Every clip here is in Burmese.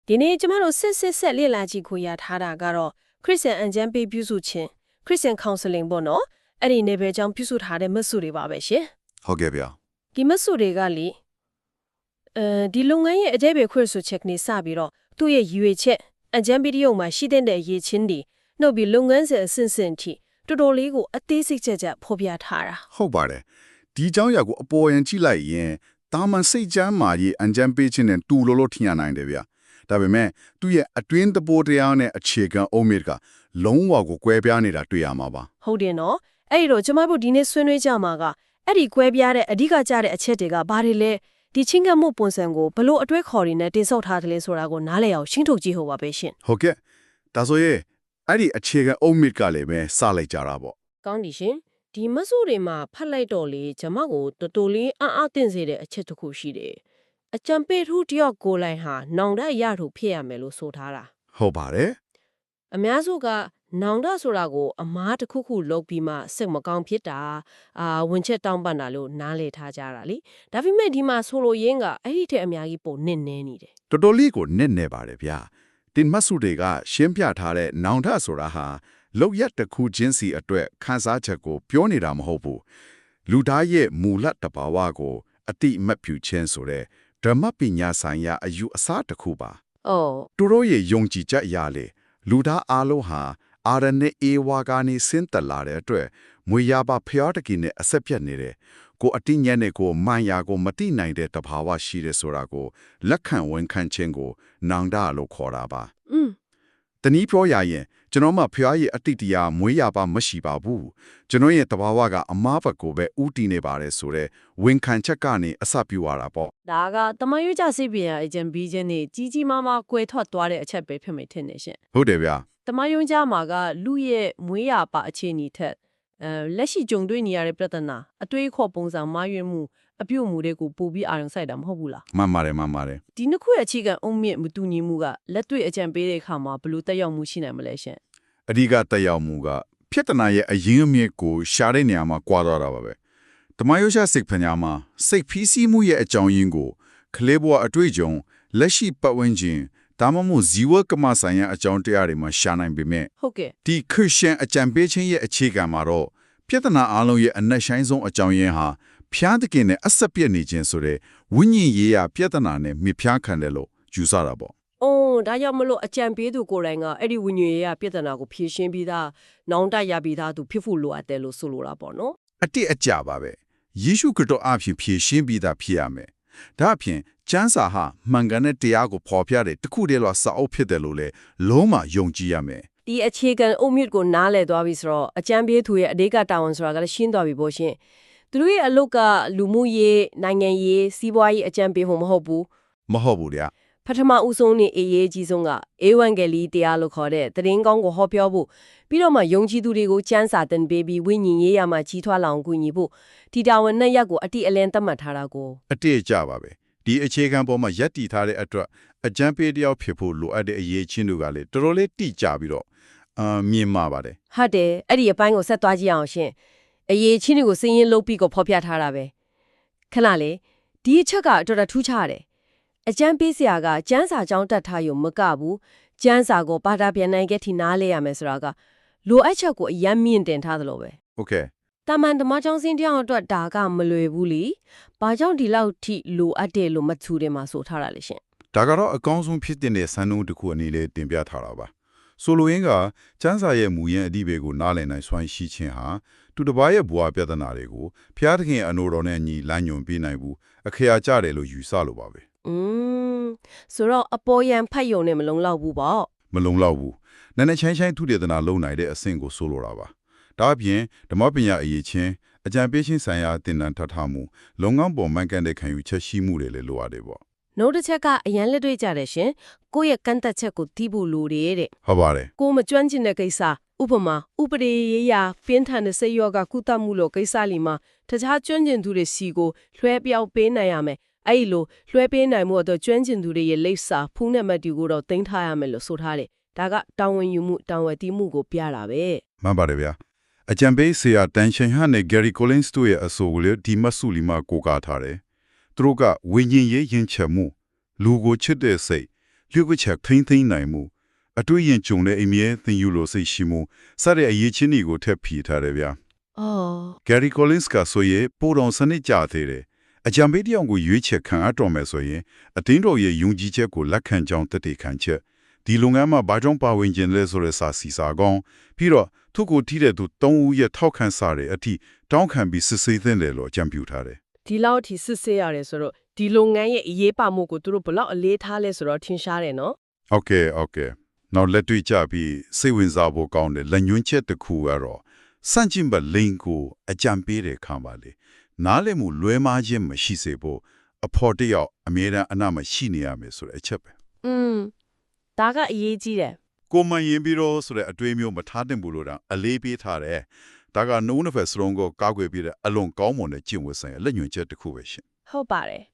ဒီနေ့ကျမတို့ဆက်လေ့လာကြည့်ခွင့်ရထားတာကတော့ခရစ်ယာန်အကြံပေးပြုစုခြင်းခရစ်ယာန် counseling ပေါ့နော်အဲ့ဒီနေပဲကြောင့်ပြုစုထားတဲ့မတ်စုတွေပါပဲရှင်ဟုတ်ကဲ့ဗျာဒီမတ်စုတွေကလေဒီလုပ်ငန်းရဲ့အကျဲပဲခွင့်ဆိုချက်ကနေစပြီးတော့သူ့ရဲ့ရွေချက်အကြံပေးတရုံမှာရှိတဲ့ရည်ချင်းတွေနှုတ်ပြီးလုပ်ငန်းစဉ်အဆင့်ဆင့်ထိတော်တော်လေးကိုအသေးစိတ်ကြဖော်ပြထားတာဟုတ်ပါတယ်ဒီအကြောင်းအရာကိုအပေါ်ယံကြည့်လိုက်ရင်တာမန်စိတ်ချမ်းမာရေးအကြံပေးခြင်းနဲ့တူလို့ထင်ရနိုင်တယ်ဗျာဒါပေမဲ့သူ့ရဲ့အတွင်းသဘောတရားနဲ့အခြေခံအုံးမြစ်ကလုံးဝကိုကွဲပြားနေတာတွေ့ရမှာပါဟုတ်တယ်နော်အဲ့ဒီတော့ကျမတို့ဒီနေ့ဆွေးနွေးကြမှာကအဲ့ဒီကွဲပြားတဲ့အဓိကကျတဲ့အချက်တွေကဘာတွေလဲဒီချင်းကမှုပုံစံကိုဘလို့အတွဲခေါ်ရင်းနဲ့တင်ဆောက်ထားတယ်လဲဆိုတာကိုနားလည်အောင်ရှင်းထုတ်ကြည့်ဟောပါပဲရှင်ဟုတ်ကဲ့ဒါဆိုရင်အဲ့ဒီအခြေခံအုံးမြစ်ကလည်းပဲစလိုက်ကြတာပေါ့ကောင်းပြီရှင်ဒီမဆိုးတွေမှာဖတ်လိုက်တော့လေကျမကိုတော်တော်လေးအားတင်စေတဲ့အချက်တစ်ခုရှိတယ်အကြံပေးထူးတယောက်ကိုလိုက်ဟာနောင်တရထူဖြစ်ရမယ်လို့ဆိုထားတာဟုတ်ပါတယ်အများစုကနောင်တဆိုတာကိုအမားတစ်ခုခုလုပ်ပြီးမှစိတ်မကောင်းဖြစ်တာဝင်ချက်တောင်းပန်တာလို့နားလည်ထားကြတာလေဒါပေမဲ့ဒီမှာဆိုလိုရင်းကအဲ့ဒီထက်အများကြီးပိုနစ်နဲနေတယ်တော်တော်လေးကိုနစ်နေပါတယ်ဗျာတင်မဆုတွေကရှင်းပြထားတဲ့နောင်တဆိုတာဟာလောက်ရတစ်ခုချင်းစီအတွက်ခန်းစားချက်ကိုပြောနေတာမဟုတ်ဘူးလူသားရဲ့မူလတဘာဝကိုအတိမတ်ပြုခြင်းဆိုတဲ့ဓမ္မပညာဆိုင်ရာအယူအဆတစ်ခုပါ။အော်သူတို့ရဲ့ယုံကြည်ချက်အရလေလူသားအလုံးဟာအာရနဲ့အေဝါကနေဆင်းသက်လာတဲ့အတွက်မွေရပါဖျားတကင်းနဲ့အဆက်ပြတ်နေတယ်ကိုအတိညာနဲ့ကိုမှန်ရာကိုမတိနိုင်တဲ့တဘာဝရှိတယ်ဆိုတာကိုလက်ခံဝန်ခံခြင်းကိုနောင်တလို့ခေါ်တာပါတနည်းပြောရရင်ကျွန်တော်မှဖျားရဲ့အတိတရားမွေးရပါမရှိပါဘူးကျွန်တော်ရဲ့တဘာဝကအမားဘက်ကိုပဲဥတီနေပါတယ်ဆိုတော့ဝန်ခံချက်ကနေအစပြုရတာပေါ့ဒါကတမရွေးကြစိတ်ပြန်အကျံပြီးခြင်းနဲ့ကြီးကြီးမားမားကွဲထွက်သွားတဲ့အချက်ပဲဖြစ်မိထင်နေရှင်ဟုတ်တယ်ဗျာတမယုံကြမှာကလူရဲ့မွေးရပါအခြေအနေထက်လက်ရှိကြုံတွေ့နေရတဲ့ပြဿနာအတွေးခေါ်ပုံစံမှားယွင်းမှုအပြုတ်မှုတွေကိုပို့ပြီးအာရုံစိုက်တာမဟုတ်ဘူးလားမှန်ပါတယ်ဒီနှစ်ခုရဲ့အခြေခံအုံမြင့်မတူညီမှုကလက်တွေ့အကြံပေးတဲ့အခါမှာဘယ်လိုတက်ရောက်မှုရှိနိုင်မလဲရှင်အဓိကတက်ရောက်မှုကဖြစ်တနာရဲ့အရင်းအမြစ်ကိုရှာတဲ့နေရာမှာကွာသွားတာပါပဲတမယုံရှာစိတ်ပညာမှာစိတ်ဖီးဆီးမှုရဲ့အကြောင်းရင်းကိုကလေးဘဝအတွေ့အကြုံလက်ရှိပတ်ဝန်းကျင်ဒါမှမဟုတ်ဇီဝကမဆိုင်ရာအကြောင်းတရားတွေမှာရှာနိုင်ပေမဲ့ဟုတ်ကဲ့ဒီခရစ်ယာန်အကြံပေးခြင်းရဲ့အခြေခံမှာတော့ပြဿနာအလုံးရဲ့အနက်ရှိုင်းဆုံးအကြောင်းရင်းဟာဖျားတကင်းနဲ့အဆက်ပြတ်နေခြင်းဆိုတဲ့ဝိညာဉ်ရေးရာပြဿနာနဲ့မြဖျားခံတယ်လို့ယူဆတာပေါ့။အော်ဒါကြောင့်မလို့အကြံပေးသူကိုယ်တိုင်ကအဲ့ဒီဝိညာဉ်ရေးရာပြဿနာကိုဖြေရှင်းပြီးသားနောင်တရပြီးသားသူဖြစ်ဖို့လိုအပ်တယ်လို့ဆိုလိုတာပေါ့နော်။အတိအကျပါပဲ။ယေရှုခရစ်တော်အဖြစ်ဖြေရှင်းပြီးသားဖြစ်ရမယ်။ဒါအပြင်ကျမ်းစာဟာမှန်ကန်တဲ့တရားကိုဖော်ပြတဲ့တခုတည်းသောစာအုပ်ဖြစ်တယ်လို့လည်းလုံးဝယုံကြည်ရမယ်။ဒီအခြေခံအုတ်မြစ်ကိုနားလည်သွားပြီဆိုတော့အကြံပေးသူရဲ့အဓိကတာဝန်ဆိုတာကလည်းရှင်းသွားပြီပေါ့ရှင်။သူတို့ရဲ့အလုပ်ကလူမှုရေးနိုင်ငံရေးစီးပွားရေးအကြံပေးဖို့မဟုတ်ဘူး။မဟုတ်ဘူးဗျာ။ပထမဦးဆုံးနဲ့အရေးကြီးဆုံးကဧဝံဂေလိတရားလို့ခေါ်တဲ့သတင်းကောင်းကိုဟောပြောဖို့ပြီးတော့မှယုံကြည်သူတွေကိုကျမ်းစာသင်ပေးပြီးဝိညာဉ်ရေးရမှာကြီးထွားလောင်ကူညီဖို့ဒီတာဝန်နဲ့ရက်ကိုအတိအလင်းသတ်မှတ်ထားတာကိုအတိအကျပါပဲဒီအခြေခံပေါ်မှာယက်တည်ထားတဲ့အတွက်အကြံပေးတယောက်ဖြစ်ဖို့လိုအပ်တဲ့အရေးချင်းတွေကလည်းတော်တော်လေးတိကျပြီးတော့မြင်မှာပါတယ်ဟုတ်တယ်အဲ့ဒီအပိုင်းကိုဆက်သွားကြည့်အောင်ရှင်အရေးချင်းတွေကိုစည်ရင်လုပ်ပြီးကိုဖော်ပြထားတာပဲခဏလေဒီအချက်ကအတော်ထူးခြားတယ်အကျန်းပေးစရာကကျန်းစာကြောင်းတက်ထားရုံမကဘူးကျန်းစာကိုပါတာပြန်နိုင်ခဲ့ထိနားလဲရမယ်ဆိုတာကလိုအပ်ချက်ကိုအယမ်းမြင့်တင်ထားသလိုပဲโอเคတာမန်ဓမ္မကျောင်းစင်းတယောက်အတွက်ဒါကမလွယ်ဘူးလीဘာကြောင့်ဒီလောက်ထိလိုအပ်တယ်လို့မသူတယ်မှာဆိုထားတာလေရှင်ဒါကတော့အကောင်းဆုံးဖြစ်တဲ့စံနှုန်းတစ်ခုအနေနဲ့တင်ပြထားတာပါဆိုလိုရင်းကကျန်းစာရဲ့မူရင်းအဓိပ္ပာယ်ကိုနားလည်နိုင်စွမ်းရှိခြင်းဟာသူတစ်ပါးရဲ့ဘဝပြဿနာတွေကိုဖျားသခင်အနိုတော်နဲ့ညီလမ်းညွှန်ပေးနိုင်ဘူးအခရာကျတယ်လို့ယူဆလိုပါပဲဆိုတော့အပေါ်ယံဖတ်ယုံနဲ့မလုံလောက်ဘူးပေါ့မလုံလောက်ဘူးနည်းနည်းချိုင်းသူတေသနာလုံနိုင်တဲ့အဆင့်ကိုဆိုလိုတာပါဒါအပြင်ဓမ္မပညာအရေးချင်းအကြံပေးခြင်းဆိုင်ရာသင်တန်းထထားမှုလုံငန်းပေါ်မှန်ကန်တဲ့ခံယူချက်ရှိမှုတွေလည်းလိုရတယ်ပေါ့နောက်တစ်ချက်ကအရန်လက်တွေ့ကြတယ်ရှင်ကိုယ့်ရဲ့ကန့်သက်ချက်ကိုသိဖို့လိုတယ်တဲ့ဟုတ်ပါတယ်ကိုမကျွမ်းကျင်တဲ့ကိစ္စဥပမာဥပဒေရေးရာပြင်းထန်တဲ့စိတ်ရောဂါကုသမှုလိုကိစ္စလီမှာတခြားကျွမ်းကျင်သူတွေစီကိုလွှဲပြောင်းပေးနိုင်ရမယ်အဲ့လိုလွှဲပေးနိုင်မှုတော့ကျွမ်းကျင်သူတွေရဲ့လိပ်စာဖုန်းနံပါတ်တွေကိုတော့တင်ထားရမယ်လို့ဆိုထားတယ်ဒါကတာဝန်ယူမှုတာဝန်တည်မှုကိုပြတာပဲမှန်ပါတယ်ဗျာအကြံပေးဆရာတန်ရှင်ဟန်နဲ့ Gary Collins တို့ရဲ့အဆိုကိုလည်းဒီမတ်စုလီမှာကိုးကားထားတယ်သူတို့ကဝိညာဉ်ရေးယဉ်ချက်မှုလူကိုချစ်တဲ့စိတ် လျှို့ဝှက်ချက်ထိန်းသိမ်းနိုင်မှုအတွေ့အကြုံကြုံတဲ့အမြဲသင်ယူလို့စိတ်ရှိမှုစတဲ့အရေးချင်းတွေကိုထပ်ဖြည့်ထားတယ်ဗျာ အော် Gary Collins ကဆိုရင်ပိုတော်စနစ်ကြသေးတယ်အကြံပေးတယောက်ကိုရွေးချယ်ခံအပ်တော်မယ်ဆိုရင်အတင်းတော်ရဲ့ယုံကြည်ချက်ကိုလက်ခံကြောင်းတည်ခံချက်ဒီလုပ်ငန်းမှာဘာကြောင့်ပါဝင်ခြင်းလဲဆိုတဲ့စာစီစာကောင်းပြီးတော့သူ့ကိုထိတဲ့သူ၃ဦးရဲ့ထောက်ခံစာတွေအထိတောင်းခံပြီးစစ်ဆေးသင့်တယ်လို့အကြံပြုထားတယ် ဒီလောက်ထိစစ်ဆေးရတယ်ဆိုတော့ဒီလုပ်ငန်းရဲ့အရေးပါမှုကိုသူတို့ဘလောက်အလေးထားလဲဆိုတော့ထင်ရှားတယ်နော် Okay နောက်လက်တွေ့ကြပြီးစိတ်ဝင်စားဖို့ကောင်းတယ်လက်ညွှန်းချက်တစ်ခုကတော့စန့်ကျင်ဘက်လိန်ကိုအကြံပေးတဲ့ခံပါလေနားလည်မှုလွဲမှားခြင်းမရှိစေဖို့အဖို့တယောက်အမြဲတမ်းအနာမရှိနေရမယ်ဆိုတဲ့အချက်ပဲ ဒါကအရေးကြီးတယ် ကိုမှန်ရင်ပြီးတော့ဆိုတဲ့အတွေးမျိုးမထားတင်ဘူးလို့တော့အလေးပေးထားတယ်ဒါကနှုံးနှစ်ဖက်စလုံးကိုကောက်ွယ်ပြီးတဲ့အလွန်ကောင်းမွန်တဲ့ကျင့်ဝတ်ဆိုင်ရာလက်ညွှန်ချက်တစ်ခုပဲရှင် ဟုတ်ပါတယ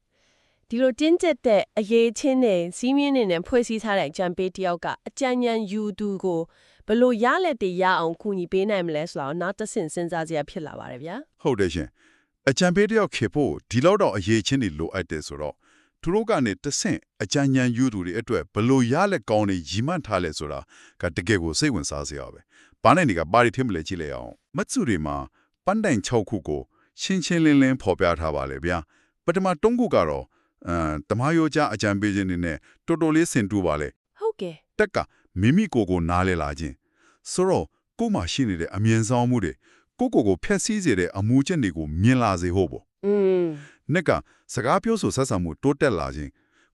်ဒီလိုတင်းကျပ်တဲ့အရေးချင်းနဲ့စီးမြင့်နေနဲ့ဖွဲ့စည်းထားတဲ့အကြံပေးတယောက်ကအကြံဉာဏ်ယူသူကိုဘယ်လိုရလက်တည်ရအောင်ကူညီပေးနိုင်မလဲဆိုတော့နောက်တစ်ဆင့်စဉ်းစားစရာဖြစ်လာပါတယ်ဗျာ ဟုတ်တယ်ရှင်အကြံပေးတယောက်ခေဖို့ဒီလောက်တော့အရေးချင်းတွေလိုအပ်တယ်ဆိုတော့သူတို့ကနေတဆင့်အကြံဉာဏ်ယူသူတွေအတွက်ဘယ်လိုရလက်ကောင်းတွေရီမှတ်ထားလဲဆိုတာကတကယ်ကိုစိတ်ဝင်စားစရာပဲဘာနဲ့ဒီကပါရီထင်းမလဲကြည့်လိုက်အောင်မတ်စုတွေမှာပန်းတိုင်6ခုကိုရှင်းရှင်းလင်းလင်းဖော်ပြထားပါလေဗျာပထမ3ခုကတော့တမယောကြအကြံပေးခြင်းတွေနဲ့တော်တော်လေးဆင်တူပါလေ ဟုတ်ကဲ့ တက်ကမိမိကိုနားလဲလာခြင်းဆိုတော့ကို့မှာရှိနေတဲ့အမြင်ဆောင်မှုတွေကိုဖျက်ဆီးစေတဲ့အမှုချက်တွေကိုမြင်လာစေဖို့ပေါ့နှစ်ကစကားပြောဆိုဆက်ဆံမှုတိုးတက်လာခြင်း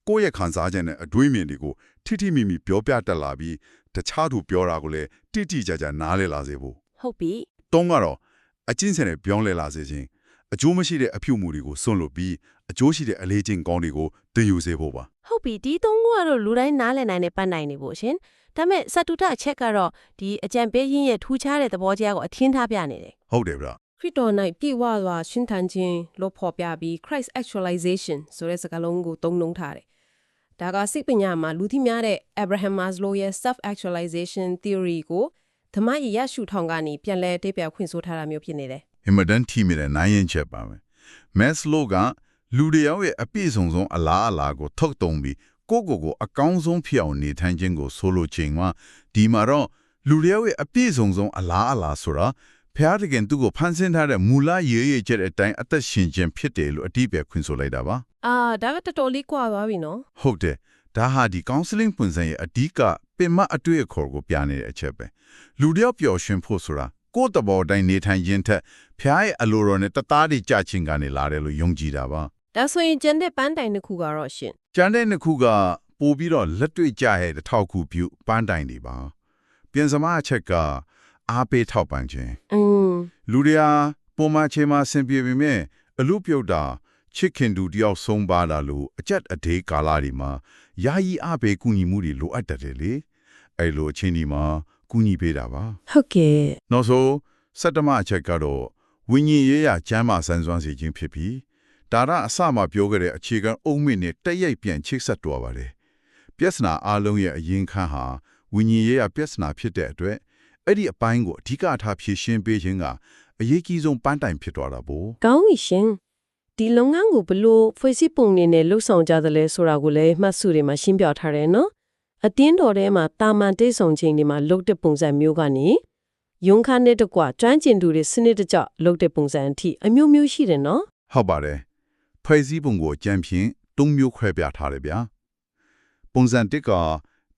ကိုယ့်ရဲ့ခံစားချက်နဲ့အတွေးမြင်တွေကိုထိထိမိမိပြောပြတတ်လာပြီးတခြားသူပြောတာကိုလည်းတိတိကျကျနားလဲလာစေဖို့ ဟုတ်ပြီ သုံးကတော့အကျင့်စင်နဲ့ပြောင်းလဲလာစေခြင်းအကျိုးမရှိတဲ့အပြုအမူတွေကိုစွန့်လွတ်ပြီးအကျိုးရှိတဲ့အလေးချင်းကောင်းတွေကိုသင်ယူစေဖို့ပါ ဟုတ်ပြီဒီသုံးခုကတော့လူတိုင်းနားလည်နိုင်တဲ့ပတ်နိုင်နေဖို့ရှင်ဒါပေမဲ့စတုထအချက်ကတော့ဒီအကြံပေးရင်းရဲ့ထူးခြားတဲ့သဘောတရားကိုအထင်းထားပြနေတယ် ဟုတ်တယ်ဗျာ ခရစ်တော်၌ပြည့်ဝစွာရှင်းထန်ခြင်းလို့ဖော်ပြပြီး Christ actualization ဆိုတဲ့စကားလုံးကိုသုံးနှုန်းထားတယ်ဒါကစိတ်ပညာမှာလူသိများတဲ့ Abraham Maslow ရဲ့ self actualization theory ကိုဓမ္မရည်ရရှုထောင်ကနေပြန်လဲတိပြခွင့်ဆိုထားတာမျိုးဖြစ်နေတယ် အင်မတန်ထိမိတဲ့နိုင်ရင်ချက်ပါပဲမက်စလိုကလူတယောက်ရဲ့အပြည့်စုံဆုံးအလားအလာကိုထုတ်တုံပြီးကိုအကောင်းဆုံးဖြစ်အောင်နေထိုင်ခြင်းကိုဆိုလိုခြင်းမှာဒီမှာတော့လူတယောက်ရဲ့အပြည့်စုံဆုံးအလားအလာဆိုတာဖျားတကယ်သူ့ကိုဖန်ဆင်းထားတဲ့မူလရေးချက်အတိုင်းအသက်ရှင်ခြင်းဖြစ်တယ်လို့အတိအပြခွင့်ဆိုလိုက်တာပါ ဒါကတော်တော်လေးကွာသွားပြီနော် ဟုတ်တယ်ဒါဟာဒီ counseling ပုံစံရဲ့အဓိကပင်မအတွေ့အခေါ်ကိုပြနေတဲ့အချက်ပဲလူတယောက်ပျော်ရွှင်ဖို့ဆိုတာကိုယ့်တဘောတိုင်းနေထိုင်ခြင်းထက်ဖျားရဲ့အလိုတော်နဲ့တသားတည်းကြခြင်းကနေလာတယ်လို့ယုံကြည်တာပါ ဒါဆိုရင်ကျန်တဲ့ပန်းတိုင်တစ်ခုကတော့ရှင် ကျန်တဲ့နှစ်ခုကပို့ပြီးတော့လက်တွေ့ကြရဲ့တစ်ထောက်ခုပြုပန်းတိုင်တွေပါပြန်စမအချက်ကအားပေးထောက်ပံ့ခြင်းလူတွေဟာပုံမှန်ချိန်မှာဆင်ပြေပေမဲ့အလူပြုတ်တာချစ်ခင်သူတယောက်ဆုံးပါတာလို့အကျက်အဒေးကာလာတွေမှာယာယီအားပေးကူညီမှုတွေလိုအပ်တတ်တယ်လေအဲ့လိုအချင်းဒီမှာကူညီပေးတာပါ ဟုတ်ကဲ့ နောက်ဆုံးစက်တမအချက်ကတော့ဝိညာဉ်ရေးရကျမ်းမာဆန်းစွမ်းစေခြင်းဖြစ်ပြီးဒါရအစမှပြောခဲ့တဲ့အခြေခံအုံးမြင့်နဲ့တက်ရိုက်ပြန်ချိတ်ဆက်တော်ပါတယ်ပြဿနာအလုံးရဲ့အရင်ခန်းဟာဝိညာဉ်ရေးရပြဿနာဖြစ်တဲ့အတွက်အဲ့ဒီအပိုင်းကိုအဓိကထားဖြည့်ရှင်းပေးခြင်းကအရေးကြီးဆုံးပန်းတိုင်ဖြစ်သွားတာပေါ့ ကောင်းပြီရှင်ဒီလုပ်ငန်းကိုဘလို့ဖွဲ့စည်းပုံနေနဲ့လှုပ်ဆောင်ကြသလဲဆိုတာကိုလည်းမှတ်စုတွေမှာရှင်းပြထားတယ်နော်အတင်းတော်ထဲမှာတာမန်တိတ်ဆုံခြင်းတွေမှာလှုပ်တဲ့ပုံစံမျိုးကနေယုံခါနဲ့တကွကျွမ်းကျင်သူတွေစနစ်တကျလှုပ်တဲ့ပုံစံအထိအမျိုးမျိုးရှိတယ်နော် ဟုတ်ပါတယ်ဖွဲ့စည်းပုံကိုကြံဖြင့်၃မျိုးခွဲပြထားတယ်ဗျာပုံစံတစ်က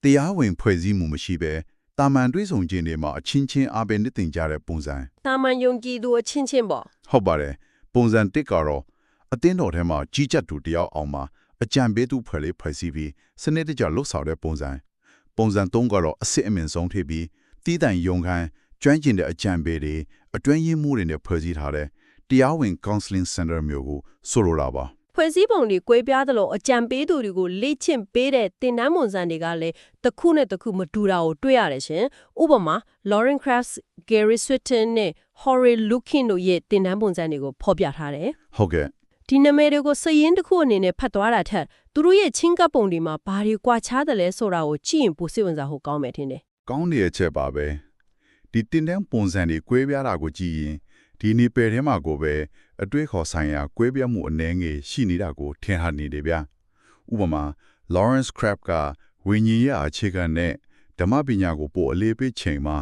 တရားဝင်ဖွဲ့စည်းမှုမရှိဘဲတာမန်တွေးဆုံခြင်းတွေမှာအချင်းချင်းအားပေးနေတင်ကြတဲ့ပုံစံ တာမန်ယုံကြည်သူအချင်းချင်းပေါ့ ဟုတ်ပါတယ်ပုံစံတစ်ကတော့အတင်းတော်ထဲမှာကြီးကြပ်သူတယောက်အောင်မှာအကြံပေးသူဖွဲ့လေးဖွဲ့စည်းပြီးစနစ်တကျလှုပ်ဆောင်တဲ့ပုံစံ၃ကတော့အစစ်အမြင့်ဆုံးဖြစ်ပြီးတည်တံ့ယုံခံကျွမ်းကျင်တဲ့အကြံပေးတွေအတွင်းရင်းမှုတွေနဲ့ဖွဲ့စည်းထားတဲ့တရားဝင် counseling center မျိုးကိုဆိုလိုတာပါ ဖွဲ့စည်းပုံတွေကွဲပြားသလိုအကြံပေးသူတွေကိုလေ့ကျင့်ပေးတဲ့သင်တန်းမွန်စံတွေကလည်းတစ်ခုနဲ့တစ်ခုမတူတာကိုတွေ့ရတယ်ရှင်ဥပမာ Lauren Krauss, Gary Swinton နဲ့ Horace Lukin တို့ရဲ့သင်တန်းမွန်စံတွေကိုဖော်ပြထားတယ် ဟုတ်ကဲ့ ဒီနာမည်တွေကိုစရင်တစ်ခုအနေနဲ့ဖတ်သွားတာထက်သူတို့ရဲ့ချင်းကပ်ပုံတွေမှာဘာတွေကွာခြားတယ်လဲဆိုတာကိုကြည့်ရင်ပိုစိတ်ဝင်စားဖို့ကောင်းမယ်ထင်တယ် ကောင်းတဲ့အချက်ပါပဲဒီတင်တန်းပုံစံတွေကွဲပြားတာကိုကြည့်ရင်ဒီနေပယ်ထဲမှာကိုပဲအတွေ့ခေါ်ဆိုင်ရာကွဲပြားမှုအနည်းငယ်ရှိနေတာကိုထင်ဟနေတယ်ဗျာဥပမာ Lawrence Crabb က ဝိညာဉ်ရဲ့အခြေခံနဲ့ဓမ္မပညာကိုပို့အလေးပေးချိန်မှာ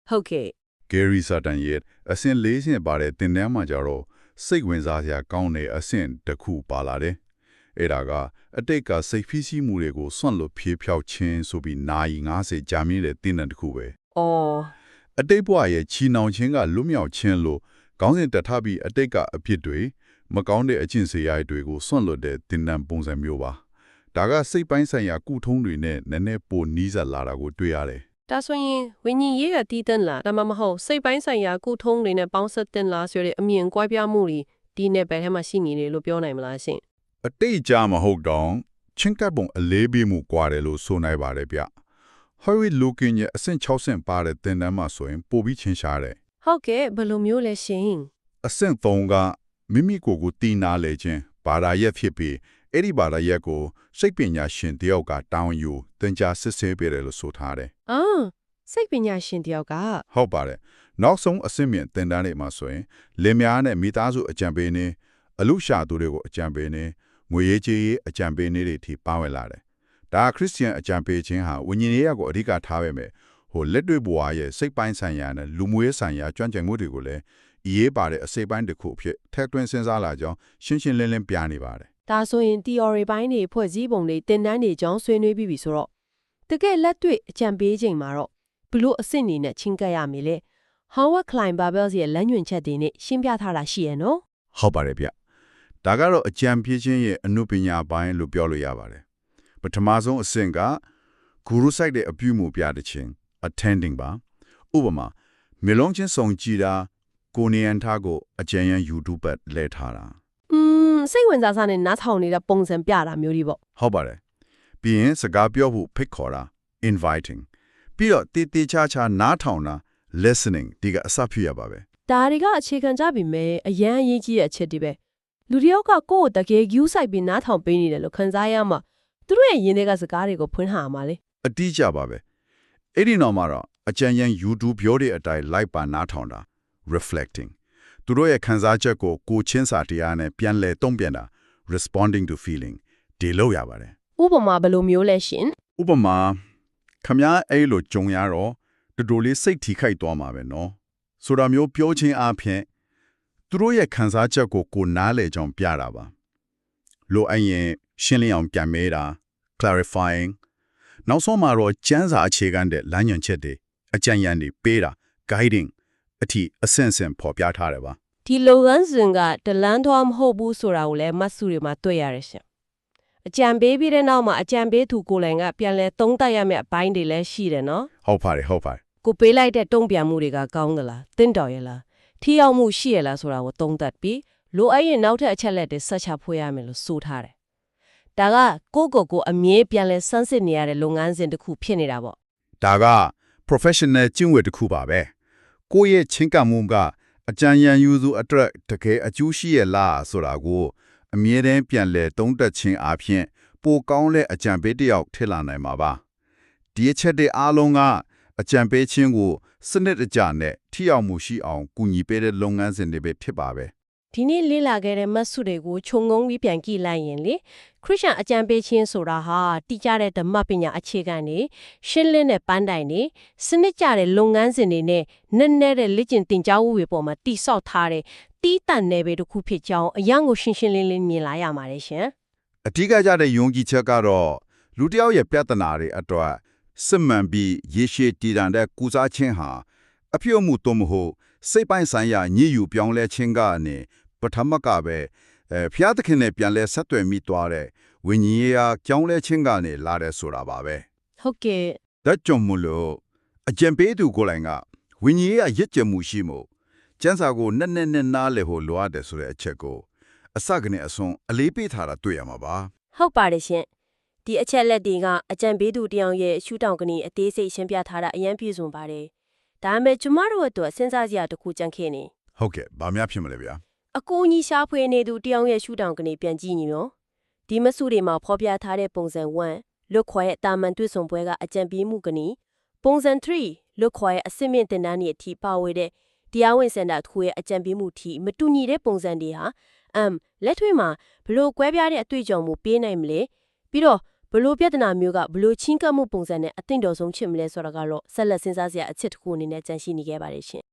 ဟုတ်ကဲ့ Gary Sutton ရဲ့အဆင့်၄ဆင့်ပါတဲ့သင်တန်းမှာကြတော့စိတ်ဝင်စားစရာကောင်းတဲ့အဆင့်တစ်ခုပါလာတယ်။အဲ့ဒါကအတိတ်ကစိတ်ဖိစီးမှုတွေကိုစွန့်လွတ်ဖြေးဖြောက်ခြင်းဆိုပြီးနာရီ90ကြာမြင့်တဲ့သင်တန်းတစ်ခုပဲ အော် ။အတိတ်ဘဝရဲ့ချီနှောင်ခြင်းကလွတ်မြောက်ခြင်းလို့ခေါင်းစဉ်တက်ထားပြီးအတိတ်ကအဖြစ်တွေမကောင်းတဲ့အကျင့်စရိုက်တွေကိုစွန့်လွတ်တဲ့သင်တန်းပုံစံမျိုးပါ။ဒါကစိတ်ပိုင်းဆိုင်ရာကုထုံးတွေနဲ့နည်းနည်းပိုနီးစပ်လာတာကိုတွေ့ရတယ်။ ဒါဆိုရင်ဝိညာဉ်ရေးကတည်တဲ့လားဒါမှမဟုတ်စိတ်ပိုင်းဆိုင်ရာကုထုံးတွေနဲ့ပေါင်းစပ်တဲ့လားဆိုတဲ့အမြင်ကွဲပြားမှုတွေဒီနယ်ပယ်ထဲမှာရှိနေတယ်လို့ပြောနိုင်မလားရှင် အတိတ်ကြမဟုတ်တော့ချင်းကပ်ပုံအလေးပေးမှုကွာတယ်လို့ဆိုနိုင်ပါတယ်ဗျ။ Harry Loken ရဲ့အဆင့်6ဆင့်ပါတဲ့သင်တန်းမှာဆိုရင်ပိုပြီးချင်းရှားတယ် ဟုတ်ကဲ့ဘယ်လိုမျိုးလဲရှင် ။အဆင့်3ကမိမိကိုယ်ကိုတည်နာလေခြင်းဘာသာရပ်ဖြစ်ပြီးအဲ့ဒီဘာသာရပ်ကိုစိတ်ပညာရှင်တယောက်ကတောင်းယူသင်ကြားစစ်ဆေးပေးတယ်လို့ဆိုထားတယ် အာစိတ်ပညာရှင်တယောက်က ။ဟုတ်ပါတယ်။နောက်ဆုံးအဆင့်မြင့်သင်တန်းတွေမှာဆိုရင်လင်မယားနဲ့မိသားစုအကြံပေးနေအလူရှာသူတွေကိုအကြံပေးနေငွေရေးကြေးရေးအကြံပေးနေတွေထိပါဝင်လာတယ်။ဒါခရစ်ယာန်အကြံပေးခြင်းဟာဝိညာဉ်ရေးကိုအဓိကထားပေမဲ့ဟိုလက်တွေ့ဘဝရဲ့စိတ်ပိုင်းဆိုင်ရာနဲ့လူမှုရေးဆိုင်ရာကျွမ်းကျင်မှုတွေကိုလည်းအရေးပါတဲ့အစိတ်ပိုင်းတစ်ခုအဖြစ်ထည့်သွင်းစဉ်းစားလာကြောင်းရှင်းရှင်းလင်းလင်းပြနေပါတယ် ဒါဆိုရင် theory ပိုင်းတွေဖွဲ့စည်းပုံတွေသင်တန်းတွေကြောင်းဆွေးနွေးပြီးပြီဆိုတော့တကယ်လက်တွေ့အကြံပေးချိန်မှာတော့ဘလို့အဆင့်နေနဲ့ချင်းကပ်ရမလဲ Howard Klein Babel ရဲ့လမ်းညွှန်ချက်တွေနဲ့ရှင်းပြထားတာရှိရနော် ။ဟုတ်ပါတယ်ဗျ။ဒါကတော့အကြံပေးခြင်းရဲ့အနုပညာပိုင်းလို့ပြောလို့ရပါတယ်။ပထမဆုံးအဆင့်ကဂုရုစိုက်တဲ့အပြုမှုပြတဲ့ခြင်း attending ပါ။ဥပမာမျိုးလုံးချင်းစုံကြည်တာကိုနေရန်ထားကိုအကျဉ်းရန် YouTube လဲထားတာ စိတ်ဝင်စားစားနဲ့နားထောင်နေတဲ့ပုံစံပြတာမျိုးတွေပေါ့ ဟုတ်ပါတယ်ပြီးရင်စကားပြောဖို့ဖိတ်ခေါ်တာ inviting ပြီးတော့တည်တည်ချာချာနားထောင်တာ listening ဒီကအစဖြစ်ရပါပဲ ဒါတွေကအခြေခံကြပြီမဲ့အရန်အရေးကြီးတဲ့အချက်တွေပဲလူတယောက်ကကိုယ့်ကိုတကယ်ယူဆိုင်ပြီးနားထောင်ပေးနေတယ်လို့ခံစားရမှာသူတို့ရဲ့ယဉ်တွေကစကားတွေကိုဖွင့်ထားမှာလေ အတိအကျပါပဲအဲ့ဒီနောက်မှာတော့အကြံဉာဏ် YouTube ပြောတဲ့အတိုင်းလိုက်ပါနားထောင်တာ reflecting သူတို့ရဲ့ခံစားချက်ကိုကိုချင်းစာတရားနဲ့ပြန်လည်တုံ့ပြန်တာ responding to feeling ဒီလို့ရပါတယ် ဥပမာဘယ်လိုမျိုးလဲရှင် ဥပမာခမားအဲ့လိုကြုံရတော့တော်တော်လေးစိတ်ထိခိုက်သွားမှာပဲเนาะဆိုတာမျိုးပြောချင်းအပြင်သူတို့ရဲ့ခံစားချက်ကိုနားလည်ကြောင်းပြတာပါလိုအပ်ရင်ရှင်းလင်းအောင်ပြန်မေးတာ clarifying နောက်ဆုံးမှာတော့ကျမ်းစာအခြေခံတဲ့လမ်းညွှန်ချက်တွေအကြံဉာဏ်တွေပေးတာ guiding အထိအဆင့်ဆင့်ပေါ်ပြထားတယ်ပါ ဒီလုပ်ငန်းစဉ်ကတလန်းသွားမဟုတ်ဘူးဆိုတာကိုလည်းမတ်စုတွေမှာတွေ့ရတယ်ရှင်အကြံပေးပြီးတဲ့နောက်မှာအကြံပေးသူကိုယ်တိုင်ကပြန်လဲသုံးသပ်ရမယ့်အပိုင်းတွေလည်းရှိတယ်နော် ဟုတ်ပါတယ် ကိုပေးလိုက်တဲ့တုံ့ပြန်မှုတွေကကောင်းသလားတင့်တော်ရဲ့လားထိရောက်မှုရှိရလားဆိုတာကိုသုံးသပ်ပြီးလိုအပ်ရင်နောက်ထပ်အချက်လက်တွေဆက်ချဖွေးရမယ်လို့ဆိုထားတယ်ဒါကကိုအမြဲပြန်လဲစမ်းစစ်နေရတဲ့လုပ်ငန်းစဉ်တစ်ခုဖြစ်နေတာပေါ့ ဒါက professional ကျင့်ဝတ်တစ်ခုပါပဲကိုယ့်ရဲ့ချင်းကမှုကအကြံဉာဏ်ယူသူအတွက်တကယ်အကျိုးရှိရလားဆိုတာကိုအမြဲတမ်းပြန်လဲသုံးသပ်ခြင်းအပြင်ပိုကောင်းတဲ့အကြံပေးတစ်ယောက်ထည့်လာနိုင်မှာပါဒီအချက်တွေအားလုံးကအကြံပေးခြင်းကိုစနစ်တကျနဲ့ထိရောက်မှုရှိအောင်ကူညီပေးတဲ့လုပ်ငန်းစဉ်တွေပဲဖြစ်ပါပဲ ဒီနေ့လေ့လာခဲ့တဲ့မတ်စုတွေကိုခြုံငုံပြီးပြန်ကြည့်လိုက်ရင်လေခရစ်ယာန်အကြံပေးခြင်းဆိုတာဟာတိကျတဲ့ဓမ္မပညာအခြေခံတွေရှင်းလင်းတဲ့ပန်းတိုင်တွေစနစ်ကျတဲ့လုပ်ငန်းစဉ်တွေနဲ့နက်နဲတဲ့လက်ကျင့်သင်ကြားမှုတွေပေါ်မှာတိဆောက်ထားတဲ့တီးတန့်နယ်ပယ်တစ်ခုဖြစ်ကြောင်းအရန်ကိုရှင်းရှင်းလင်းလင်းမြင်လာရပါတယ်ရှင် အထူးကြတဲ့ယုံကြည်ချက်ကတော့လူတစ်ယောက်ရဲ့ပြဿနာတွေအတွက်စစ်မှန်ပြီးရေရှည်တည်တံတဲ့ကုစားခြင်းဟာအပြုအမူသို့မဟုတ်စိတ်ပိုင်းဆိုင်ရာညှိယူပြောင်းလဲခြင်းကနေပထမကပဲဖျားသခင်နဲ့ပြန်လဲဆက်သွယ်မိသွားတဲ့ဝိညာဉ်ရေးအားကြောင်းလဲခြင်းကနေလာတဲ့ဆိုတာပါပဲ ဟုတ်ကဲ့ ဒါကြောင့်မို့လို့အကြံပေးသူကိုယ်တိုင်ကဝိညာဉ်ရေးရစ်ကြမှုရှိမှုကျမ်းစာကိုနဲ့နားလည်ဖို့လိုအပ်တယ်ဆိုတဲ့အချက်ကိုအစကနေအဆုံးအလေးပေးထားတာတွေ့ရမှာပါ ဟုတ်ပါတယ်ရှင်ဒီအချက်လက်တွေကအကြံပေးသူတယောက်ရဲ့ရှုထောင့်ကနေအသေးစိတ်ရှင်းပြထားတာအရန်ပြည့်စုံပါတယ်ဒါပေမဲ့ကျမတို့အတွက်စဉ်းစားစရာတစ်ခုကြံခဲ့နေ ဟုတ်ကဲ့ဗာများဖြစ်မလဲဗျာ အကူအညီရှာဖွေနေသူတယောက်ရဲ့ရှုထောင့်ကနေပြန်ကြည့်နေရောဒီမဆုတွေမှာဖော်ပြထားတဲ့ပုံစံ1လွတ်ခွာရဲ့တာမန်တွေ့ဆုံပွဲကအကြံပေးမှုကနေပုံစံ3လွတ်ခွာရဲ့အစစ်မြင့်တင်တန်းတွေအထိပါဝဲတဲ့တရားဝင်စင်တာတစ်ခုရဲ့အကြံပေးမှုထိမတူညီတဲ့ပုံစံတွေဟာလက်တွေ့မှာဘလို့ကွဲပြားတဲ့အတွေ့အကြုံမှုပေးနိုင်မလဲပြီးတော့ ဘလို့ပြဿနာမျိုးကဘလို့ချင်းကပ်မှုပုံစံနဲ့အသင့်တော်ဆုံးဖြစ်မလဲဆိုတာကတော့ဆက်လက်စဉ်းစားစရာအချက်တစ်ခုအနေနဲ့ကြန့်ရှိနေခဲ့ပါတယ်ရှင်